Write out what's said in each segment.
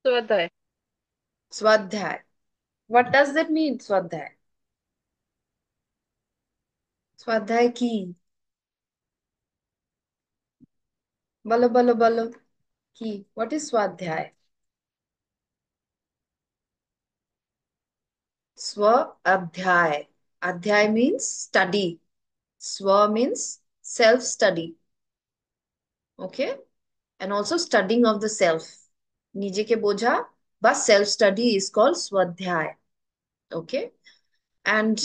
स्वाध्याय। Swadhyay. What does that mean, Swadhyay? Swadhyay কি? বলো বলো বলো কি? What is Swadhyay? Swa Adhyay. Adhyay means study. Swa means self study. Okay? And also studying of the self. নিজেকে বোঝা বা self study is called Swadhyay. Okay? And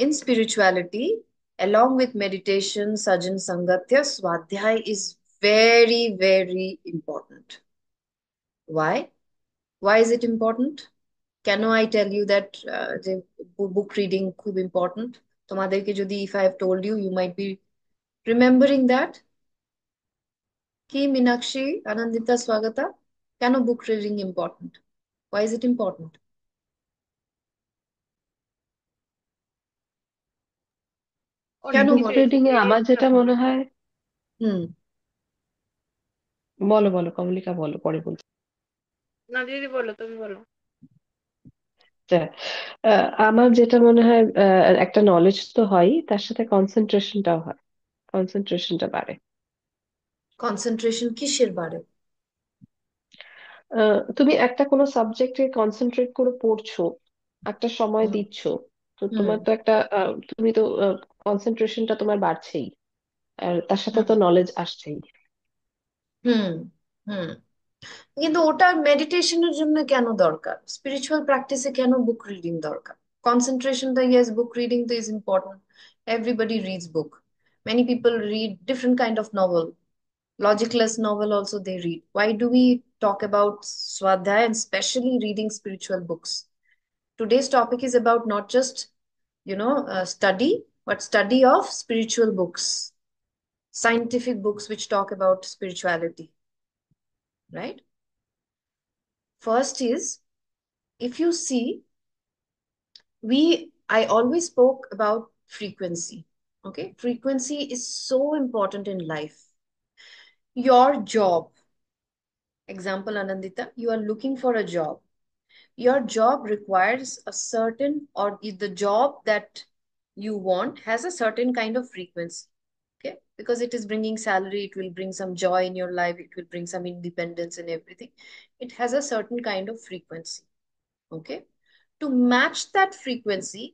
in spirituality, along with meditation, sajan sangatya, Swadhyay is very, very important. Why? Why is it important? Can I tell you that যে book reading খুব important? তোমাদেরকে যদি if I have told you, you might be remembering that. কি মীনাক্ষী, আনন্দিতা, স্বাগতা, কেন book reading important? Why is it important? অনেক কেন কিছু বলো? বুক রিডিং এ আমার যেটা মনে হয়, হুম। বলো বলো কমলিকা, বলো পরে বলছি। না দিদি বলো, তুমি বলো। আচ্ছা, আমার যেটা মনে হয়, একটা নলেজ তো হয়, তার সাথে কনসেন্ট্রেশনটাও হয়, কনসেন্ট্রেশনটা বাড়ে। কনসেন্ট্রেশন কিসের বারে? তুমি একটা কোনো সাবজেক্টে কনসেন্ট্রেট করে পড়ছো, একটা সময় হুম দিচ্ছ, তো হুম তোমার তো একটা তুমি তো কনসেন্ট্রেশনটা তোমার বাড়ছেই, আর তার সাথে হুম তো নলেজ আসছেই। হুম হুম। কিন্তু ওটা মেডিটেশনের জন্য কেন দরকার? স্পিরিচুয়াল প্র্যাকটিসে কেন বুক রিডিং দরকার? কনসেন্ট্রেশনটা, ইয়েস, বুক রিডিং তো is important. Everybody reads book. Many people read different kind of novel. Logicless novel also they read. Why do we talk about Swadhyaya and especially reading spiritual books? Today's topic is about not just, study, but study of spiritual books, scientific books which talk about spirituality, right? First is, if you see, I always spoke about frequency. Okay, frequency is so important in life. Your job, example, Anandita, you are looking for a job. Your job requires a certain, or the job that you want has a certain kind of frequency. Okay, because it is bringing salary, it will bring some joy in your life, it will bring some independence and everything. It has a certain kind of frequency. Okay, to match that frequency,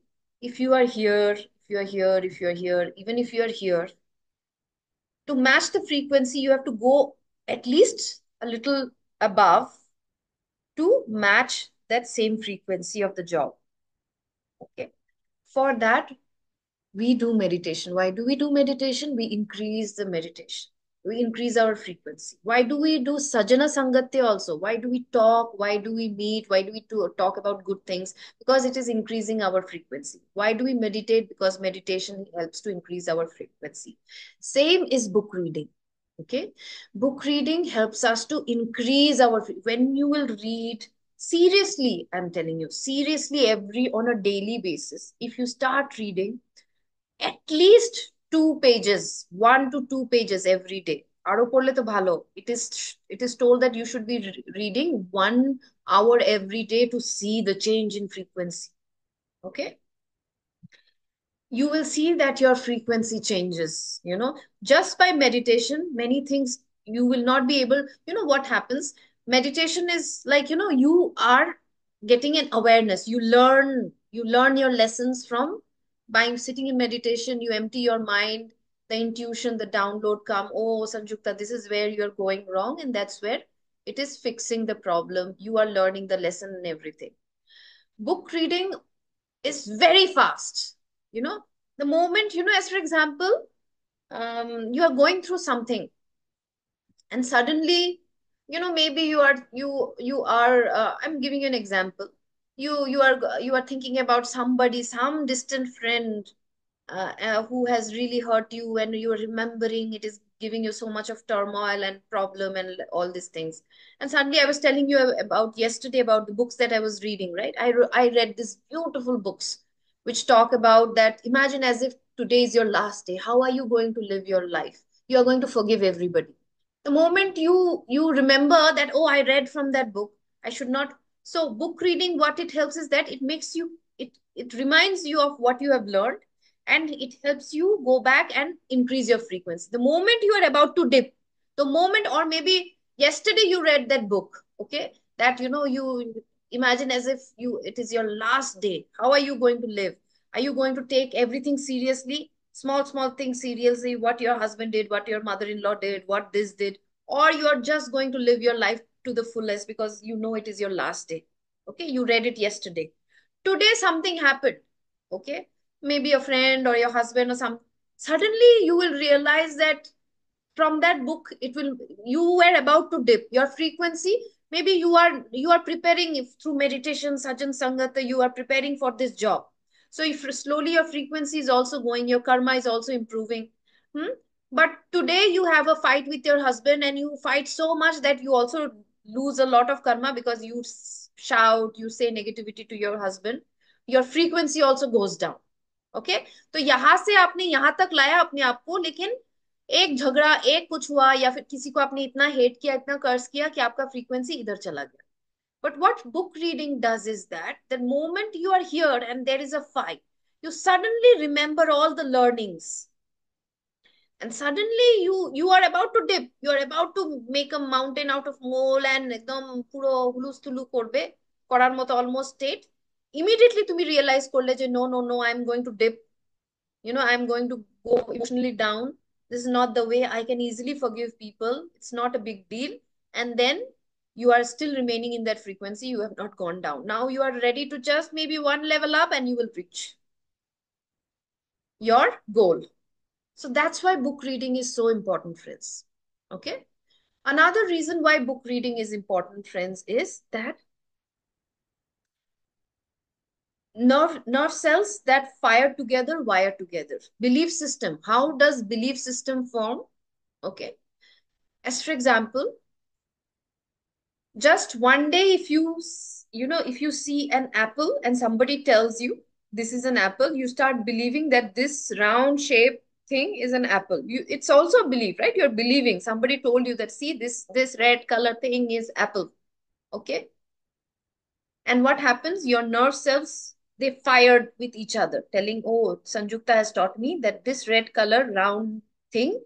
if you are here, if you are here, if you are here, even if you are here, to match the frequency, you have to go at least a little above to match that same frequency of the job. Okay. For that, we do meditation. Why do we do meditation? We increase the meditation. We increase our frequency. Why do we do sajana sangatya also? Why do we talk? Why do we meet? Why do we talk about good things? Because it is increasing our frequency. Why do we meditate? Because meditation helps to increase our frequency. Same is book reading. Okay. Book reading helps us to increase our, when you will read seriously, I'm telling you, seriously, on a daily basis, if you start reading at least 2 pages, 1 to 2 pages every day, আরো পড়লে তো ভালো। It is told that you should be reading 1 hour every day to see the change in frequency. Okay, you will see that your frequency changes, just by meditation. Many things you will not be able, what happens, meditation is like, you are getting an awareness. You learn your lessons from, by sitting in meditation, you empty your mind, the intuition, the download come, oh Sanjukta, this is where you're going wrong, and that's where it is fixing the problem. You are learning the lesson and everything. Book reading is very fast. You know, the moment, as for example, you are going through something, and suddenly, maybe you are. I'm giving you an example. You are thinking about somebody, some distant friend, who has really hurt you, and you're remembering, it is giving you so much of turmoil and problem and all these things. And suddenly I was telling you about yesterday about the books that I was reading, right? I read these beautiful books which talk about that. Imagine as if today is your last day. How are you going to live your life? You are going to forgive everybody. The moment you remember that, oh, I read from that book, I should not. So book reading, what it helps is that it makes you, it reminds you of what you have learned, and it helps you go back and increase your frequency. The moment you are about to dip, the moment, or maybe yesterday you read that book, okay, that you imagine as if it is your last day. How are you going to live? Are you going to take everything seriously, small things seriously, what your husband did, what your mother-in-law did, what this did, or you are just going to live your life to the fullest because you know it is your last day? Okay, you read it yesterday. Today something happened, okay, maybe a friend or your husband or some, suddenly you will realize that from that book, it will, you were about to dip your frequency. Maybe you are preparing, if through meditation, sajan sangata, you are preparing for this job. So if slowly your frequency is also going, your karma is also improving. Hmm? But today you have a fight with your husband, and you fight so much that you also lose a lot of karma because you shout, you say negativity to your husband. Your frequency also goes down. Okay, तो यहां से आपने यहां तक लाया अपने आप को, लेकिन एक झगड़ा, एक कुछ हुआ, या फिर किसी को आपने इतना हेट किया, इतना कर्स किया कि आपका फ्रीक्वेंसी इधर चला गया. But what book reading does is that the moment you are here and there is a fight, you suddenly remember all the learnings, and suddenly you are about to dip, you are about to make a mountain out of mole, and একদম পুরো হুলুস থুলু করবে, করার মতো almost state. Immediately তুমি realise করলে যে no no no, I am going to dip, I'm going to go emotionally down. This is not the way. I can easily forgive people. It's not a big deal. And then you are still remaining in that frequency. You have not gone down. Now you are ready to just maybe one level up, and you will reach your goal. So that's why book reading is so important, friends. Okay. Another reason why book reading is important, friends, is that nerve cells that fire together wire together. Belief system. How does belief system form? Okay. As for example, just one day, if if you see an apple and somebody tells you this is an apple, you start believing that this round shape thing is an apple. It's also a belief, right? You're believing. Somebody told you that, see, this red color thing is apple. Okay. And what happens? Your nerve cells, they fired with each other, telling, oh, Sanjukta has taught me that this red color round thing,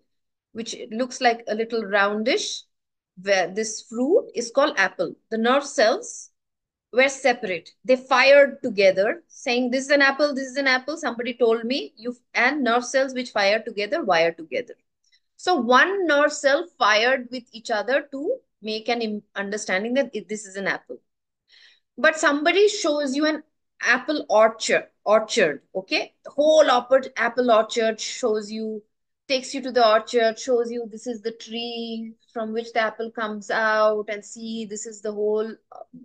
which looks like a little roundish, where this fruit is called apple. The nerve cells were separate. They fired together, saying, this is an apple, this is an apple. Somebody told me, and nerve cells which fire together, wire together. So one nerve cell fired with each other to make an understanding that this is an apple. But somebody shows you an apple orchard, okay, the whole apple orchard, shows you, takes you to the orchard, shows you this is the tree from which the apple comes out, and see, this is the whole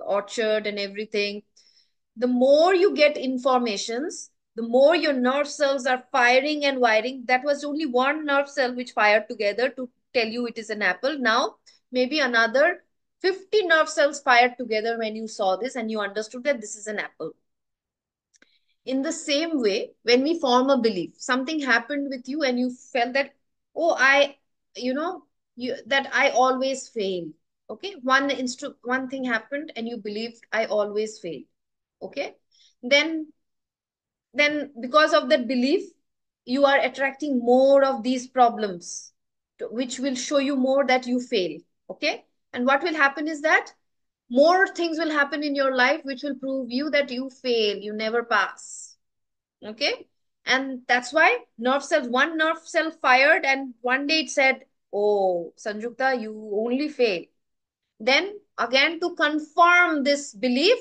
orchard and everything. The more you get informations, the more your nerve cells are firing and wiring. That was only one nerve cell which fired together to tell you it is an apple. Now maybe another 50 nerve cells fired together when you saw this and you understood that this is an apple. In the same way, when we form a belief, something happened with you and you felt that, oh, that I always fail. Okay. One thing happened and you believed I always fail. Okay. Then, because of that belief, you are attracting more of these problems, which will show you more that you fail. Okay. And what will happen is that more things will happen in your life which will prove you that you fail, you never pass. Okay. And that's why one nerve cell fired, and one day it said, oh, Sanjukta, you only fail. Then again, to confirm this belief,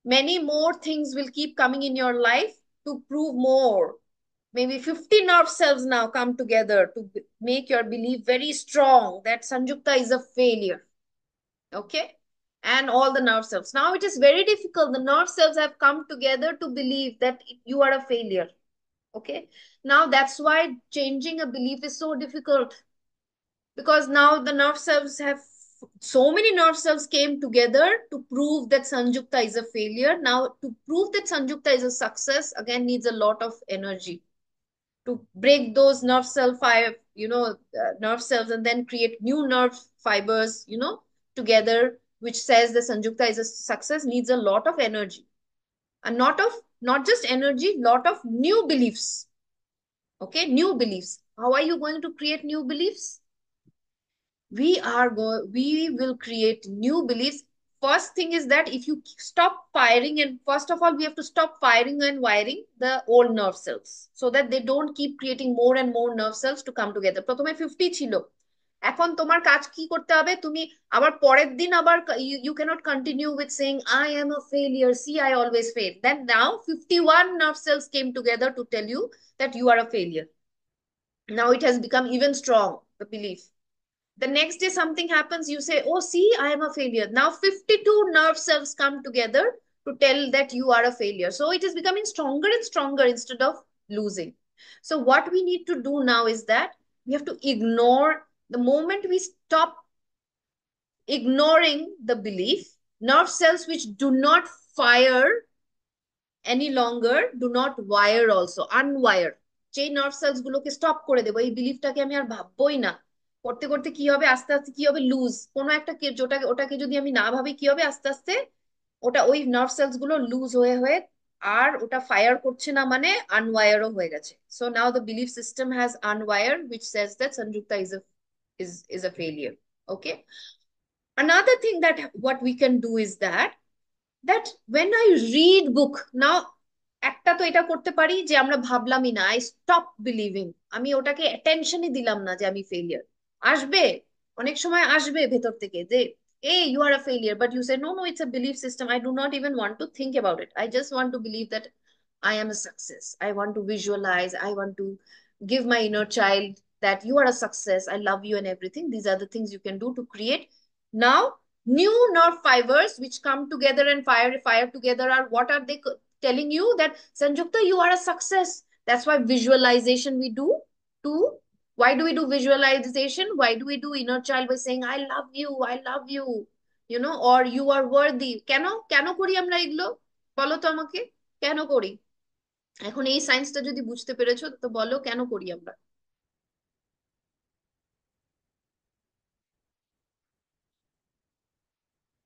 many more things will keep coming in your life to prove more. Maybe 50 nerve cells now come together to make your belief very strong that Sanjukta is a failure. Okay. And all the nerve cells. Now it is very difficult. The nerve cells have come together to believe that you are a failure. Okay. Now that's why changing a belief is so difficult, because now the nerve cells have, so many nerve cells came together to prove that Sanjukta is a failure. Now to prove that Sanjukta is a success again needs a lot of energy to break those nerve cells, and then create new nerve fibers, together which says that Sanjukta is a success needs a lot of energy, and not just energy, lot of new beliefs. Okay, new beliefs. How are you going to create new beliefs? We will create new beliefs. First thing is that if you stop firing, and first of all we have to stop firing and wiring the old nerve cells so that they don't keep creating more and more nerve cells to come together. প্রথমে 50 ছিল, এখন তোমার কাজ কি করতে হবে, তুমি আবার পরের দিন আবার you cannot continue with saying I am a failure, see I always fail. Then now 51 nerve cells came together to tell you that you are a failure. Now it has become even strong, the belief. The next day something happens, you say, oh, see, I am a failure. Now 52 nerve cells come together to tell that you are a failure. So it is becoming stronger and stronger instead of losing. So what we need to do now is that we have to ignore, the moment we stop ignoring the belief, nerve cells which do not fire any longer do not wire also, unwire. যেই nerve sales গুলোকে stop করে দেবো, এই বিলিফটাকে আমি আর ভাববোই না, করতে করতে কি হবে, আস্তে আস্তে কি হবে, লুজ কোনো একটা ওটাকে যদি আমি না ভাবি কি হবে, আস্তে আস্তে ওটা ওই নার্ভ সেলস গুলো লুজ হয়ে হয়ে আর ওটা ফায়ার করছে না, মানে আনওয়ায়ারও হয়ে গেছে। So now the belief system has unwire which says that Sanjukta is a failure. Okay, another thing that what we can do is that when I read book now, একটা তো এটা করতে পারি যে আমরা ভাবলামই না, আই স্টপ বিলিভিং, আমি ওটাকে অ্যাটেনশনই দিলাম না যে আমি ফেলিয়ার। আসবে, অনেক সময় আসবে ভেতর থেকে যে এ you are a failure, but you say no no it's a belief system, I do not even want to think about it, I just want to believe that I am a success. I want to visualize, I want to give my inner child that you are a success, I love you and everything. These are the things you can do to create now new nerve fibers which come together and fire together. Are what are they telling you? That Sanjukta, you are a success. That's why visualization we do too. Why do we do visualization? Why do we do inner child by saying I love you, I love you, you know, or you are worthy? কেন করি আমরা এগুলো, বলো তো আমাকে, কেন করি? এখন এই সায়েন্সটা যদি বুঝতে পেরেছো তো বলো কেন করি আমরা,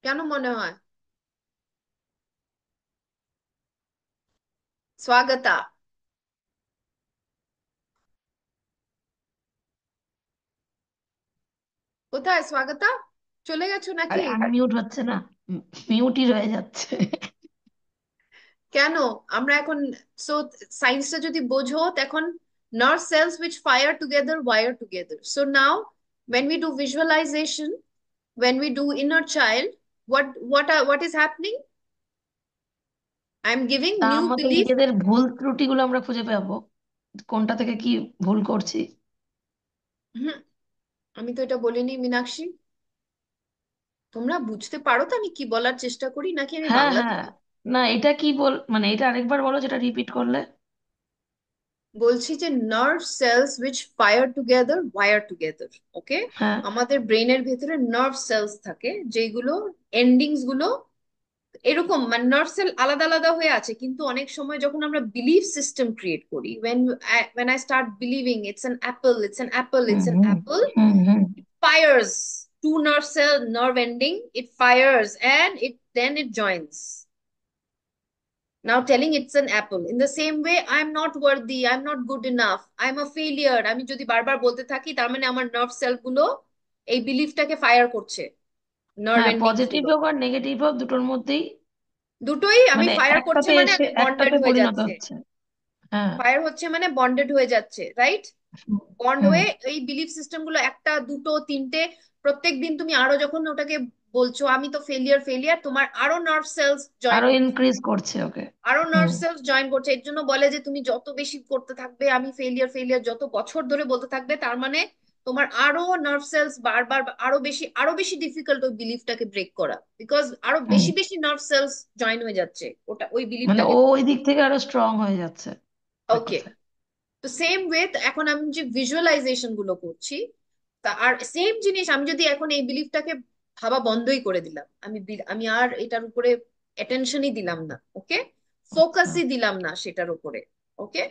কেন মনে হয়? স্বাগতা, কোথায় স্বাগতা, চলে গেছো নাকি? আরে আনমিউট হচ্ছে না, মিউটই রয়ে যাচ্ছে। কেন আমরা এখন, সো সায়েন্সটা যদি বোঝো তখন nerve cells which fire together wire together. So now when we do visualization, when we do inner child, what is happening? I'm giving তার new মতো belief. নিজেদের ভুল ত্রুটিগুলো আমরা খুঁজে পাবো, কোনটা থেকে কি ভুল করছি। হুম, আমি তো এটা বলিনি মীনাক্ষী, তোমরা বুঝতে পারো তো আমি কি বলার চেষ্টা করি, নাকি আমি হ্যাঁ বাংলাতে হ্যাঁ, না এটা কি বল, মানে এটা আরেকবার বলো, যেটা রিপিট করলে। বলছি যে nerve cells which fire together wire together. Okay, হ্যাঁ আমাদের ব্রেনের ভেতরে নার্ভ সেলস থাকে যেগুলো এন্ডিংস গুলো এরকম, মানে নার্ভ সেল আলাদা আলাদা হয়ে আছে, কিন্তু অনেক সময় যখন আমরা বিলিফ সিস্টেম ক্রিয়েট করি, when I start believing it's an apple, it's an apple, hmm it's an hmm apple, hmm hmm it fires two nerve ending, it fires and it joins, now telling it's an apple. In the same way, I'm not worthy, I'm not good enough, I'm a failure, আমি যদি বারবার বলতে থাকি তার মানে আমার nerve cell গুলো এই বিলিফটাকে ফায়ার করছে, নার্ভ হ্যাঁ, এন্ডিংস পজিটিভ গুলো হোক আর নেগেটিভ হোক, দুটোর মধ্যেই দুটোই আমি মানে ফায়ার করছে, একটাতে মানে এসে আমি বন্ডেড একটাতে হয়ে পরিণত যাচ্ছে, হচ্ছে। হ্যাঁ ফায়ার হচ্ছে মানে বন্ডেড হয়ে যাচ্ছে, রাইট? হুম বন্ড হুম হয়ে এই বিলিফ সিস্টেম গুলো একটা দুটো তিনটে, প্রত্যেক দিন তুমি আরো যখন ওটাকে বলছো আমি তো ফেলিয়ার ফেলিয়ার, তোমার আরো নার্ভ সেলস জয়েন আরো হচ্ছে, ইনক্রিজ করছে ওকে। আরো হুম নার্ভ সেলস জয়েন করছে। এর জন্য বলে যে তুমি যত বেশি করতে থাকবে আমি ফেলিয়ার ফেলিয়ার, যত বছর ধরে বলতে থাকবে তার মানে তোমার আরো নার্ভ সেলস বারবার আরো বেশি ডিফিকাল্ট ওই বিলিফটাকে ব্রেক করা, বিকজ আরো হুম, বেশি বেশি নার্ভ সেলস জয়েন হয়ে যাচ্ছে ওটা ওই মানে বিলিফটাকে। ও ওই দিক থেকে আরো স্ট্রং হয়ে যাচ্ছে, এক ওকে, কথায়। তো সেম ওয়ে এখন আমি যে ভিজুয়ালাইজেশন গুলো করছি, তা আর সেম জিনিস আমি যদি এখন এই বিলিফটাকে ভাবা বন্ধই করে দিলাম, আমি আর এটার উপরে অ্যাটেনশনই দিলাম না, ওকে, আচ্ছা ফোকাসই দিলাম না সেটার উপরে, ওকে,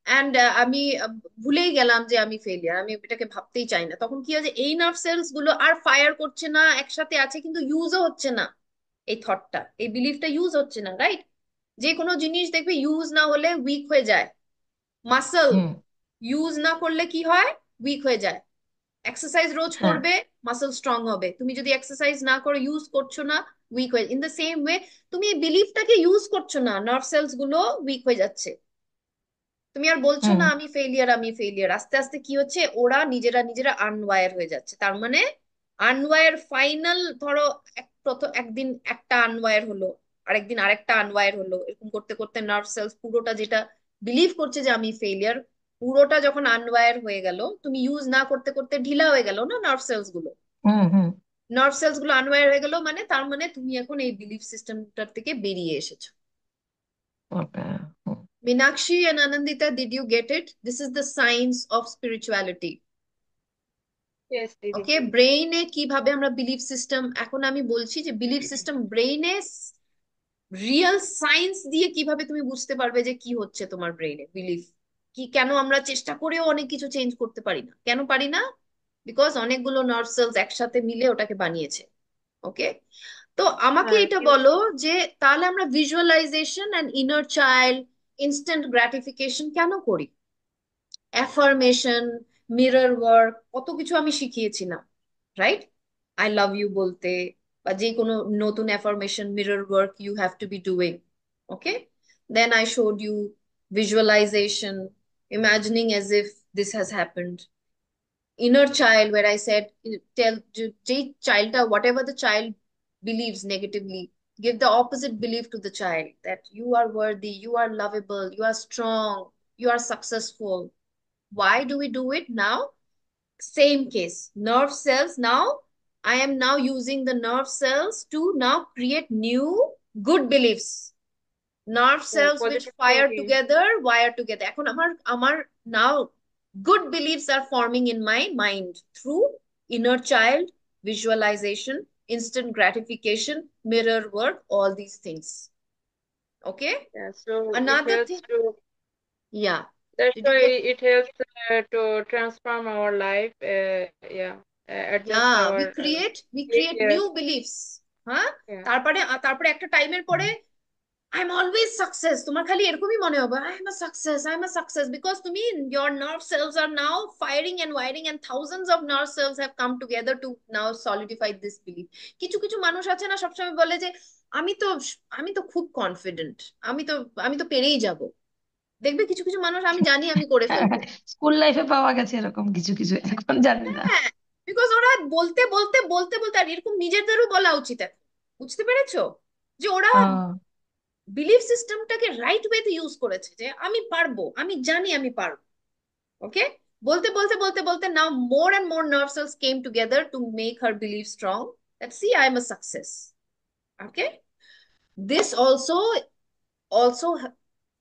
অ্যান্ড আমি ভুলেই গেলাম যে আমি ফেলিয়ার, আমি এটাকে ভাবতেই চাই না, তখন কি হয় যে এই নার্ভ সেলস গুলো আর ফায়ার করছে না, একসাথে আছে কিন্তু ইউজও হচ্ছে না, এই থটটা, এই বিলিফটা ইউজ হচ্ছে না, রাইট? যে কোনো জিনিস দেখবে ইউজ না হলে উইক হয়ে যায়। মাসল হুম। ইউজ না করলে কি হয়? উইক হয়ে যায়। এক্সারসাইজ রোজ হ্যাঁ। করবে, মাসল স্ট্রং হবে। তুমি যদি এক্সারসাইজ না করে ইউজ করছো না, উইক হয়ে। ইন দ্য সেম ওয়ে তুমি এই বিলিফটাকে ইউজ করছো না, নার্ভ সেলস গুলো উইক হয়ে যাচ্ছে। তুমি আর বলছো হুম। না আমি ফেলিয়ার, আমি ফেলিয়ার, আস্তে আস্তে কি হচ্ছে, ওরা নিজেরা নিজেরা আনওয়ার হয়ে যাচ্ছে। তার মানে আনওয়ার ফাইনাল, ধরো প্রথম একদিন একটা আনওয়ার হলো, আরেকদিন আরেকটা আনওয়ার হলো, এরকম করতে করতে নার্ভ সেলস পুরোটা যেটা বিলিভ করছে যে আমি ফেলিয়ার, পুরোটা যখন আনওয়ার হয়ে গেল, তুমি ইউজ না করতে করতে ঢিলা হয়ে গেল না নার্ভ সেলস গুলো। হুম। হুম। নার্ভ সেলস গুলো আনওয়ার হয়ে গেল মানে তার মানে তুমি এখন এই বিলিফ সিস্টেমটার থেকে বেরিয়ে এসেছো। ওকে। হুম। Meenakshi and Anandita, did you get it? This is the science of spirituality. Yes, দিদি। ওকে, ব্রেইনে কিভাবে আমরা বিলিফ সিস্টেম, এখন আমি বলছি যে বিলিফ সিস্টেম ব্রেইনে রিয়েল সায়েন্স দিয়ে কিভাবে তুমি বুঝতে পারবে যে কি হচ্ছে তোমার ব্রেইনে বিলিফ কি। কেন আমরা চেষ্টা করেও অনেক কিছু চেঞ্জ করতে পারি না, কেন পারি না? বিকজ অনেকগুলো নার্ভ সেলস একসাথে মিলে ওটাকে বানিয়েছে। ওকে, তো আমাকে হ্যাঁ, এটা কিন্তু বলো যে তাহলে আমরা visualisation and inner child, instant gratification কেন করি? অ্যাফার্মেশন, মিরর ওয়ার্ক, কত কিছু আমি শিখিয়েছিলাম, রাইট? আই লাভ ইউ বলতে, বা যে কোনো নতুন affirmation, mirror work you have to be doing. Okay, then I showed you visualization, imagining as if this has happened. Inner child, where I said, tell the child, whatever the child believes negatively, give the opposite belief to the child, that you are worthy, you are lovable, you are strong, you are successful. Why do we do it now? Same case, nerve cells. Now I am now using the nerve cells to now create new good beliefs. Nerve cells which positive fire thinking. together, wire together. এখন আমার now good beliefs are forming in my mind through inner child, visualization, instant gratification, mirror work, all these things. Okay, Yeah, so it another helps thing. to, Yeah, that's did you why get? it helps to transform our life. Yeah, adjust Yeah, we our create we create behavior. new beliefs. হ্যাঁ, Yeah. তারপরে তারপরে একটা টাইমের পরে I am always success, তোমার খালি এরকমই মনে হবে, I am a success, I am a success, because তুমি your nerve cells are now firing and wiring and thousands of nerve cells have come together to now solidify this belief. কিছু কিছু মানুষ আছে না, সবসময় বলে যে আমি তো আমি তো খুব কনফিডেন্ট, আমি তো আমি তো পেরেই যাব। দেখবে কিছু কিছু মানুষ, আমি জানি আমি করে ফেলবো। স্কুল লাইফে পাওয়া গেছে এরকম কিছু কিছু, এখন জানি না। হ্যাঁ, বিকজ ওরা বলতে বলতে বলতে বলতে, আর এরকম নিজেদেরও বলা উচিত এখন, বুঝতে পেরেছো? যে ওরা আহ, বিলিফ সিস্টেমটাকে রাইট ওয়েতে ইউজ করেছে, যে আমি পারবো, আমি জানি আমি পারবো। ওকে, বলতে বলতে বলতে বলতে নাও more and more nerve cells came together to make her belief strong that see I am a success. Okay, this also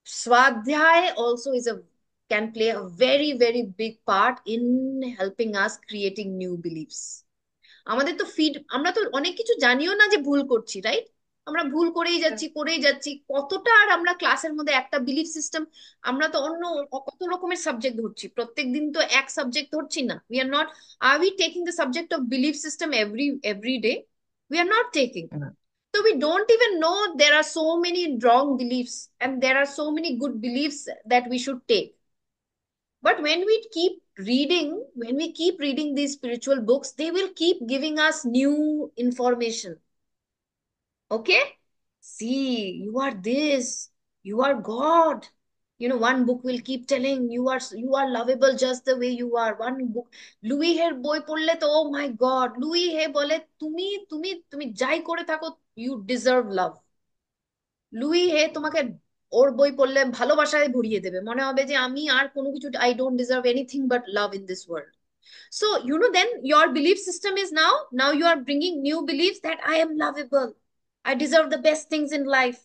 swadhyay also is a can play a very very big part in helping us creating new beliefs. আমাদের তো আমরা তো অনেক কিছু জানিও না যে ভুল করছি, রাইট? আমরা ভুল করেই Yeah. যাচ্ছি করেই যাচ্ছি, কতটা আর আমরা ক্লাসের মধ্যে একটা বিলিফ সিস্টেম, আমরা তো অন্য কত রকমের সাবজেক্ট ধরছি, প্রত্যেক দিন তো এক সাবজেক্ট ধরছি না। We are not, are we taking the subject of belief system every day? We are not taking. না। So we don't even know there are so many wrong beliefs and there are so many good beliefs that we should take. But when we keep reading these spiritual books, they will keep giving us new information. Okay? See, you are this, you are God. You know, one book will keep telling you are lovable just the way you are. One book, Louis Hay বই পড়লে তো, oh my God, Louis Hay বলে তুমি তুমি তুমি যাই করে থাকো, you deserve love. লুই হে তোমাকে ওর বই পড়লে ভালোবাসায় ভরিয়ে দেবে, মনে হবে যে আমি আর কোনো কিছু, I don't deserve anything but love in this world. So then your belief system is now you are bringing new beliefs that I am lovable, I deserve the best things in life.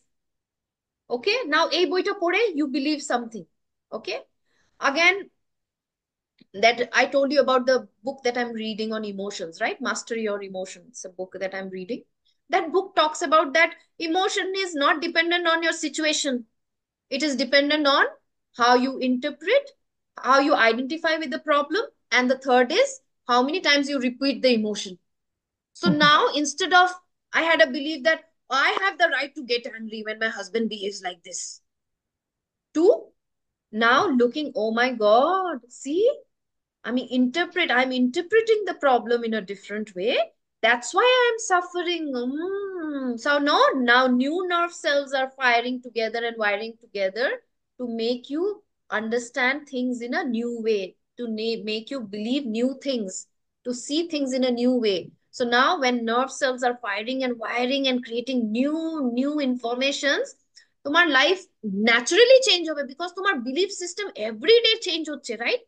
Okay, now এই বইটা পড়ে you believe something. Okay, again, that I told you about the book that I'm reading on emotions, right? Master Your Emotions, a book that I'm reading. That book talks about that emotion is not dependent on your situation, it is dependent on how you interpret, how you identify with the problem, and the third is how many times you repeat the emotion. So now instead of, I had a belief that I have the right to get angry when my husband behaves like this, to now looking, oh my God, see, I'm interpreting the problem in a different way. That's why I'm suffering. So no, now new nerve cells are firing together and wiring together to make you understand things in a new way, to make you believe new things, to see things in a new way. So now when nerve cells are firing and wiring and creating new informations, তোমার life naturally change হবে, because তোমার belief system everyday change হচ্ছে, right?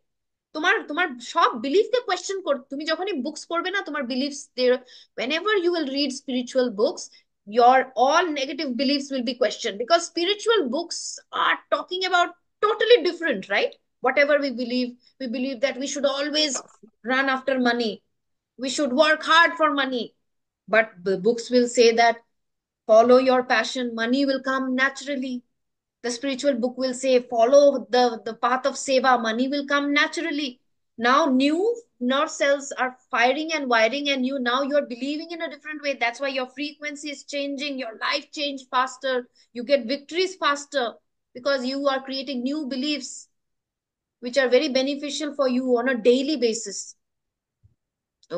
তোমার তোমার সব বিলিফকে question কর, তুমি যখনই বুকস পড়বে না, তোমার beliefs whenever you will read spiritual books, your all negative beliefs will be questioned, because spiritual books are talking about totally different, right? Whatever we believe that we should always run after money, we should work hard for money, but the books will say that follow your passion, money will come naturally. The spiritual book will say follow the path of seva, money will come naturally. Now new nerve cells are firing and wiring, and you're believing in a different way. That's why your frequency is changing, your life change faster, you get victories faster, because you are creating new beliefs which are very beneficial for you on a daily basis.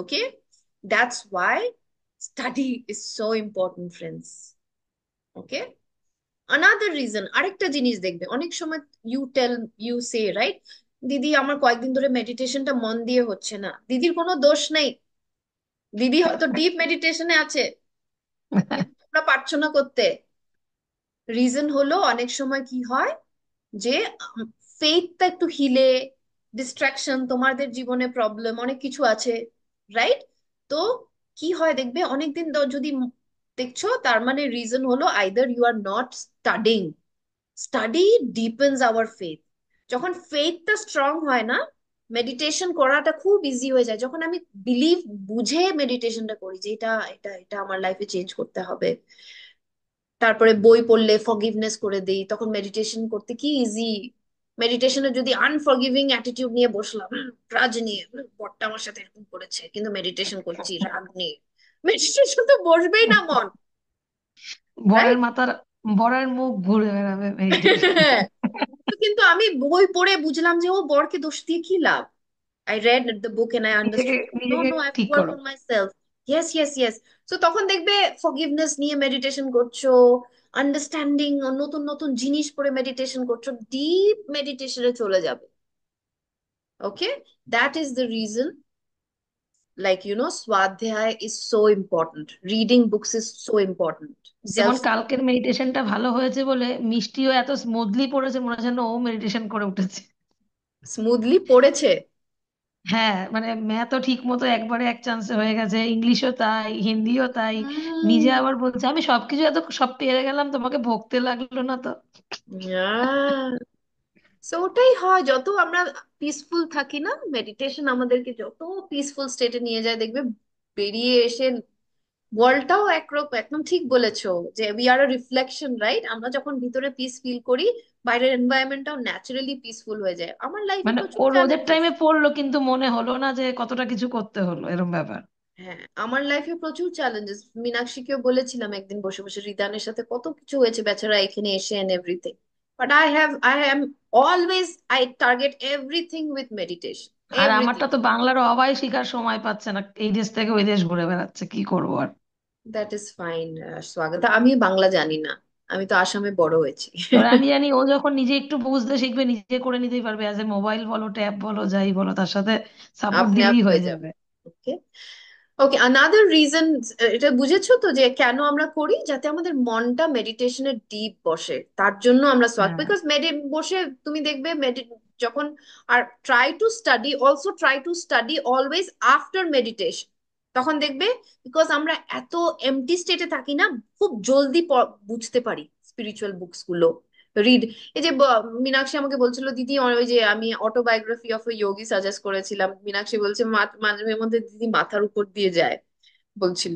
Okay, that's why study is so important, friends. Okay, another reason, আরেকটা জিনিস দেখবে অনেক সময়, you say right, দিদি আমার কয়েকদিন ধরে মেডিটেশনটা মন দিয়ে হচ্ছে না। দিদির কোনো দোষ নেই, দিদি হয়তো ডিপ মেডিটেশনে আছে, কিন্তু তোমরা পারছো না করতে। রিজন হলো অনেক সময় কি হয় যে ফেথটা একটু হিলে, ডিস্ট্রাকশন, তোমাদের জীবনে প্রবলেম অনেক কিছু আছে, রাইট? তো কি হয় দেখবে অনেকদিন যদি দেখছো, তার মানে রিজন হলো either you are not studying. Study depends our faith. যখন ফেথটা স্ট্রং হয় না, মেডিটেশন করাটা খুব ইজি হয়ে যায়। যখন আমি বিলিভ বুঝে মেডিটেশনটা করি যে এটা এটা এটা আমার লাইফে চেঞ্জ করতে হবে, তারপরে বই পড়লে ফরগিভনেস করে দেই, তখন মেডিটেশন করতে কি ইজি। মেডিটেশনে যদি আনফরগিভিং অ্যাটিটিউড নিয়ে বসলাম, রাজ নিয়ে, বরটা আমার সাথে এরকম করেছে কিন্তু মেডিটেশন করছি রাগ নিয়ে, মেডিটেশন তো বসবেই না মন, বরের রাইট? মাথার বরের মুখ ঘুরে বেড়াবে মেডিটেশন। কিন্তু আমি বই পড়ে বুঝলাম যে ও বরকে দোষ দিয়ে কি লাভ। I read the book and I নিজেকে understood. No, নিজেকে no, I have to ঠিক work করো। on myself. Yes, yes, yes. So তখন দেখবে ফরগিভনেস নিয়ে মেডিটেশন করছো, আন্ডারস্ট্যান্ডিং, নতুন নতুন জিনিস পড়ে মেডিটেশন করছো, ডিপ মেডিটেশনে চলে যাবে। Okay, that is the reason, স্বাধ্যায় is so important. Reading books is so important. যেমন Self কালকের মেডিটেশনটা ভালো হয়েছে বলে মিষ্টিও এত স্মুথলি পড়েছে, মনে হচ্ছে যেন ও মেডিটেশন করে উঠেছে। স্মুথলি পড়েছে। হ্যাঁ, মানে ম্যাথও ঠিক মতো একবারে এক চান্সে হয়ে গেছে, ইংলিশও তাই, হিন্দিও তাই। নিজে হুম, আবার বলছে আমি সবকিছু এত সব পেরে গেলাম, তোমাকে ভোগতে লাগলো না তো। সো ওটাই হয়, যত আমরা পিসফুল থাকি না, মেডিটেশন আমাদেরকে যত পিসফুল স্টেটে নিয়ে যায় দেখবে, বেরিয়ে এসে ওয়ার্ল্ডটাও একরকম, একদম ঠিক বলেছো যে we are a reflection, right? আমরা যখন ভিতরে পিস ফিল করি, বাইরের এনভায়রনমেন্টটাও ন্যাচারালি পিসফুল হয়ে যায়। আমার লাইফে মানে প্রচুর ও রোদের চ্যালেঞ্জেস। টাইমে পড়লো কিন্তু মনে হলো না যে কতটা কিছু করতে হলো, এরকম ব্যাপার। হ্যাঁ, আমার লাইফে প্রচুর চ্যালেঞ্জেস। মীনাক্ষীকেও বলেছিলাম একদিন বসে বসে, রিদানের সাথে কত কিছু হয়েছে বেচারা এখানে এসে and everything, but I am always, I target everything with meditation, আর এভরিথিং। আমারটা তো বাংলার অবাই শিখার সময় পাচ্ছে না, এই দেশ থেকে ওই দেশ ঘুরে বেড়াচ্ছে, কি করবো আর। দ্যাট ইজ ফাইন স্বাগতা, আমি বাংলা জানি না, আমি তো আসামে বড় হয়েছি। এবার আমি জানি ও যখন নিজে একটু বুঝতে শিখবে নিজে করে নিতেই পারবে, অ্যাজ এ মোবাইল বলো, ট্যাব বলো, যাই বলো, তার সাথে সাপোর্ট আপনি আপ দিলেই হয়ে হয়ে যাবে। যাবে। ওকে, ওকে, আনাদার রিজন, এটা বুঝেছো তো যে কেন আমরা করি, যাতে আমাদের মনটা মেডিটেশনের ডিপ বসে, তার জন্য আমরা সোয়াগ, হ্যাঁ, বিকজ বসে তুমি দেখবে যখন, আর try to study, also try to study always after meditation. তখন দেখবে, বিকজ আমরা এত এমটি স্টেটে থাকি না, খুব জলদি বুঝতে পারি স্পিরিচুয়াল বুকস গুলো রিড। এই যে মীনাক্ষী আমাকে বলছিল, দিদি ওই যে আমি autobiography of A Yogi suggest করেছিলাম, মীনাক্ষী বলছে মাঝে মধ্যে দিদি মাথার উপর দিয়ে যায়, বলছিল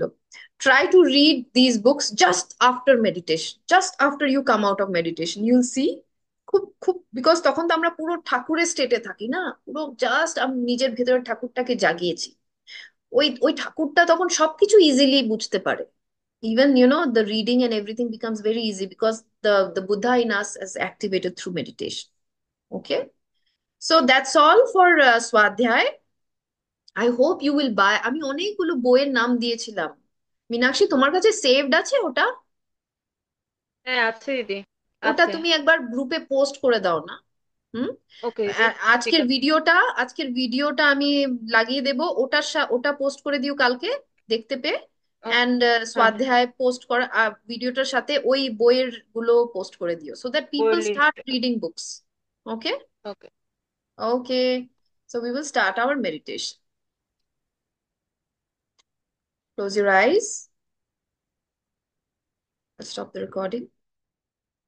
try to read this books just after meditation, just after you come out of meditation, you'll see খুব খুব, বিকজ তখন তো আমরা পুরো ঠাকুরের স্টেটে থাকি না, পুরো জাস্ট আমি নিজের ভেতরের ঠাকুরটাকে জাগিয়েছি। ওই ওই ঠাকুরটা তখন সবকিছু ইজিলি বুঝতে পারে। Even, the reading and everything becomes very easy because the Buddha in us is activated through meditation. Okay. So that's all for Swadhyay. I hope you will buy. আমি অনেকগুলো বইয়ের নাম দিয়েছিলাম। মীনাক্ষী, তোমার কাছে সেভড আছে ওটা? হ্যাঁ আছে দিদি, ওটা আছে। তুমি একবার গ্রুপে পোস্ট করে দাও না? হুম। ওকে দিদি, ঠিক আজকের আছে। ভিডিওটা, আমি লাগিয়ে দেব, ওটা পোস্ট করে দিও কালকে দেখতে পেয়ে। ওকে। অ্যান্ড হ্যাঁ হ্যাঁ, স্বাধ্যায় পোস্ট করা ভিডিওটার সাথে ওই বইয়ের গুলো পোস্ট করে দিও, সো দ্যাট পিপল বইয়ের start list. Reading books. Okay. Okay. Okay, so we will start our meditation. Close your eyes. I'll stop the recording.